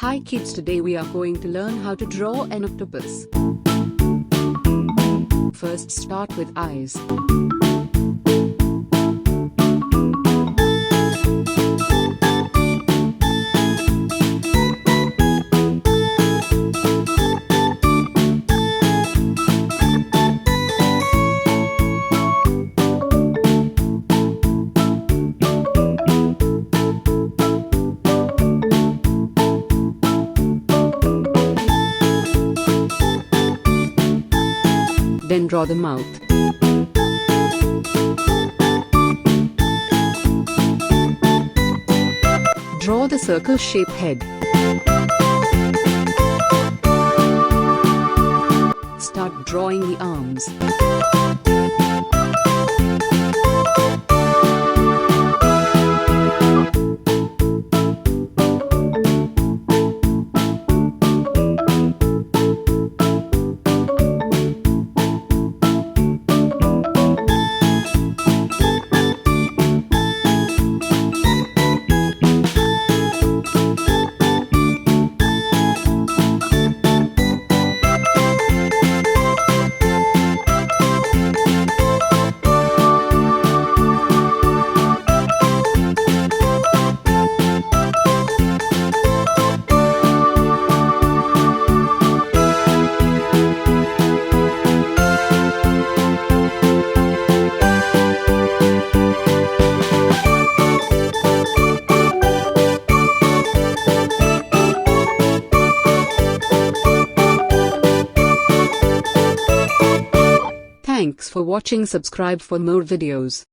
Hi kids, today we are going to learn how to draw an octopus. First start with eyes. Then draw the mouth. Draw the circle-shaped head. Start drawing the arms. Thanks for watching. Subscribe for more videos.